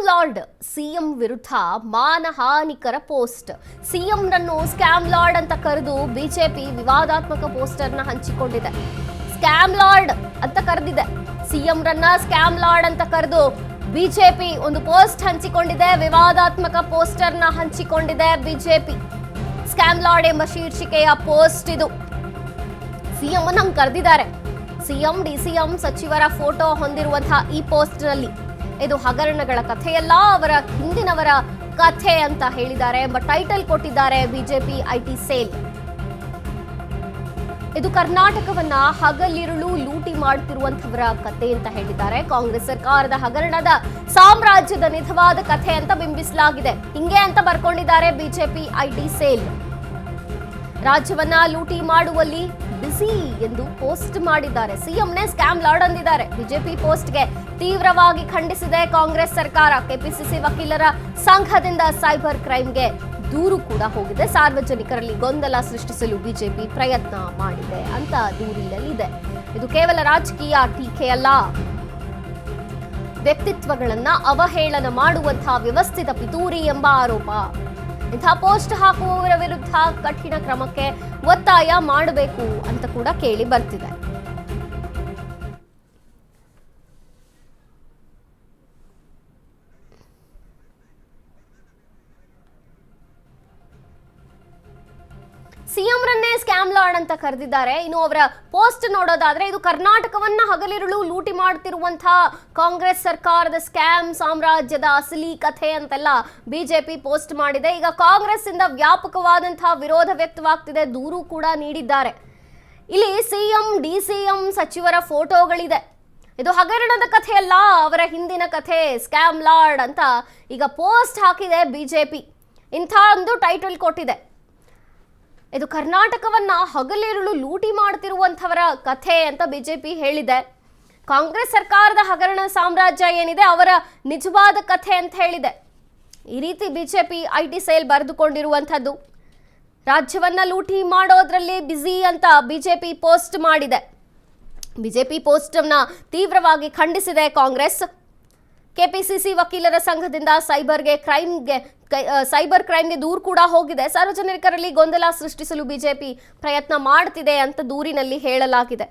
Lord CM ವಿರುದ್ಧ ಮಾನಹಾನಿಕರ post. ಸಿಎಂನನ್ನು scam lord ಅಂತ ಕರೆದು ಬಿಜೆಪಿ ವಿವಾದಾತ್ಮಕ ಪೋಸ್ಟರ್ನ ಹಂಚಿಕೊಂಡಿದೆ. ಸ್ಕ್ಯಾಮ್ ಲಾರ್ಡ್ ಅಂತ ಕರೆದಿದೆ. ಸಿಎಂರನ್ನ ಸ್ಕ್ಯಾಮ್ ಲಾರ್ಡ್ ಅಂತ ಕರೆದು ಬಿಜೆಪಿ ಒಂದು ಪೋಸ್ಟ್ ಹಂಚಿಕೊಂಡಿದೆ. ವಿವಾದಾತ್ಮಕ ಪೋಸ್ಟರ್ನ ಹಂಚಿಕೊಂಡಿದೆ ಬಿಜೆಪಿ. ಸ್ಕ್ಯಾಮ್ ಲಾರ್ಡ್ ಎಂಬ ಶೀರ್ಷಿಕೆಯ ಪೋಸ್ಟ್ ಇದು. ಸಿಎಂ ಅನ್ನು ಕರೆದಿದ್ದಾರೆ. ಸಿಎಂ ಡಿಸಿಎಂ ಸಚಿವರ ಫೋಟೋ ಹೊಂದಿರುವಂತಹ ಈ ಪೋಸ್ಟ್ನಲ್ಲಿ ಇದು ಹಗರಣಗಳ ಕಥೆಯಲ್ಲ, ಅವರ ಹಿಂದಿನವರ ಕಥೆ ಅಂತ ಹೇಳಿದ್ದಾರೆ ಎಂಬ ಟೈಟಲ್ ಕೊಟ್ಟಿದ್ದಾರೆ ಬಿಜೆಪಿ ಐಟಿ ಸೆಲ್. ಇದು ಕರ್ನಾಟಕವನ್ನ ಹಗಲಿರುಳು ಲೂಟಿ ಮಾಡುತ್ತಿರುವಂತವರ ಕಥೆ ಅಂತ ಹೇಳಿದ್ದಾರೆ. ಕಾಂಗ್ರೆಸ್ ಸರ್ಕಾರದ ಹಗರಣದ ಸಾಮ್ರಾಜ್ಯದ ನಿಜವಾದ ಕಥೆ ಅಂತ ಬಿಂಬಿಸಲಾಗಿದೆ. ಹಿಂಗೆ ಅಂತ ಬರ್ಕೊಂಡಿದ್ದಾರೆ ಬಿಜೆಪಿ ಐಟಿ ಸೆಲ್. ರಾಜ್ಯವನ್ನ ಲೂಟಿ ಮಾಡುವಲ್ಲಿ ಬಿಸಿ ಎಂದು ಪೋಸ್ಟ್ ಮಾಡಿದ್ದಾರೆ. ಸಿಎಂನೇ ಸ್ಕ್ಯಾಮ್ ಲಾರ್ಡ್ ಅಂದಿದ್ದಾರೆ. ಬಿಜೆಪಿ ಪೋಸ್ಟ್ಗೆ ತೀವ್ರವಾಗಿ ಖಂಡಿಸಿದೆ ಕಾಂಗ್ರೆಸ್ ಸರ್ಕಾರ. ಕೆಪಿಸಿಸಿ ವಕೀಲರ ಸಂಘದಿಂದ ಸೈಬರ್ ಕ್ರೈಮ್ಗೆ ದೂರು ಕೂಡ ಹೋಗಿದೆ. ಸಾರ್ವಜನಿಕರಲ್ಲಿ ಗೊಂದಲ ಸೃಷ್ಟಿಸಲು ಬಿಜೆಪಿ ಪ್ರಯತ್ನ ಮಾಡಿದೆ ಅಂತ ದೂರಿನಲ್ಲಿದೆ. ಇದು ಕೇವಲ ರಾಜಕೀಯ ಟೀಕೆಯಲ್ಲ, ವ್ಯಕ್ತಿತ್ವಗಳನ್ನ ಅವಹೇಳನ ಮಾಡುವಂತಹ ವ್ಯವಸ್ಥಿತ ಪಿತೂರಿ ಎಂಬ ಆರೋಪ. ಇಂಥ ಪೋಸ್ಟ್ ಹಾಕುವವರ ವಿರುದ್ಧ ಕಠಿಣ ಕ್ರಮಕ್ಕೆ ಒತ್ತಾಯ ಮಾಡಬೇಕು ಅಂತ ಕೂಡ ಕೇಳಿ ಬರ್ತಿದೆ. ಸಿಎಂರನ್ನೇ ಸ್ಕ್ಯಾಮ್ ಲಾರ್ಡ್ ಅಂತ ಕರೆದಿದ್ದಾರೆ. ಇನ್ನು ಅವರ ಪೋಸ್ಟ್ ನೋಡೋದಾದ್ರೆ ಇದು ಕರ್ನಾಟಕವನ್ನ ಹಗಲಿರುಳು ಲೂಟಿ ಮಾಡ್ತಿರುವಂತಹ ಕಾಂಗ್ರೆಸ್ ಸರ್ಕಾರದ ಸ್ಕ್ಯಾಮ್ ಸಾಮ್ರಾಜ್ಯದ ಅಸಲಿ ಕಥೆ ಅಂತೆಲ್ಲ ಬಿಜೆಪಿ ಪೋಸ್ಟ್ ಮಾಡಿದೆ. ಈಗ ಕಾಂಗ್ರೆಸ್ ಇಂದ ವ್ಯಾಪಕವಾದಂತಹ ವಿರೋಧ ವ್ಯಕ್ತವಾಗ್ತಿದೆ, ದೂರು ಕೂಡ ನೀಡಿದ್ದಾರೆ. ಇಲ್ಲಿ ಸಿಎಂ ಡಿಸಿಎಂ ಸಚಿವರ ಫೋಟೋಗಳಿದೆ. ಇದು ಹಗರಣದ ಕಥೆಯಲ್ಲ, ಅವರ ಹಿಂದಿನ ಕಥೆ, ಸ್ಕ್ಯಾಮ್ ಲಾರ್ಡ್ ಅಂತ ಈಗ ಪೋಸ್ಟ್ ಹಾಕಿದೆ ಬಿಜೆಪಿ. ಇಂಥ ಒಂದು ಟೈಟಲ್ ಕೊಟ್ಟಿದೆ. ಇದು ಕರ್ನಾಟಕವನ್ನ ಹಗಲಿರುಳು ಲೂಟಿ ಮಾಡ್ತಿರುವಂಥವರ ಕಥೆ ಅಂತ ಬಿಜೆಪಿ ಹೇಳಿದೆ. ಕಾಂಗ್ರೆಸ್ ಸರ್ಕಾರದ ಹಗರಣ ಸಾಮ್ರಾಜ್ಯ ಏನಿದೆ ಅವರ ನಿಜವಾದ ಕಥೆ ಅಂತ ಹೇಳಿದೆ. ಈ ರೀತಿ ಬಿಜೆಪಿ ಐಟಿ ಸೆಲ್ ಬರೆದುಕೊಂಡಿರುವಂಥದ್ದು. ರಾಜ್ಯವನ್ನ ಲೂಟಿ ಮಾಡೋದ್ರಲ್ಲಿ ಬ್ಯುಸಿ ಅಂತ ಬಿಜೆಪಿ ಪೋಸ್ಟ್ ಮಾಡಿದೆ. ಬಿಜೆಪಿ ಪೋಸ್ಟ್ ಅನ್ನ ತೀವ್ರವಾಗಿ ಖಂಡಿಸಿದೆ ಕಾಂಗ್ರೆಸ್. ಕೆಪಿಸಿಸಿ ವಕೀಲರ ಸಂಘದಿಂದ ಸೈಬರ್ ಕ್ರೈಮ್ಗೆ ದೂರು ಕೂಡ ಹೋಗಿದೆ. ಸಾರ್ವಜನಿಕರಲ್ಲಿ ಗೊಂದಲ ಸೃಷ್ಟಿಸಲು ಬಿಜೆಪಿ ಪ್ರಯತ್ನ ಮಾಡ್ತಿದೆ ಅಂತ ದೂರಿನಲ್ಲಿ ಹೇಳಲಾಗಿದೆ.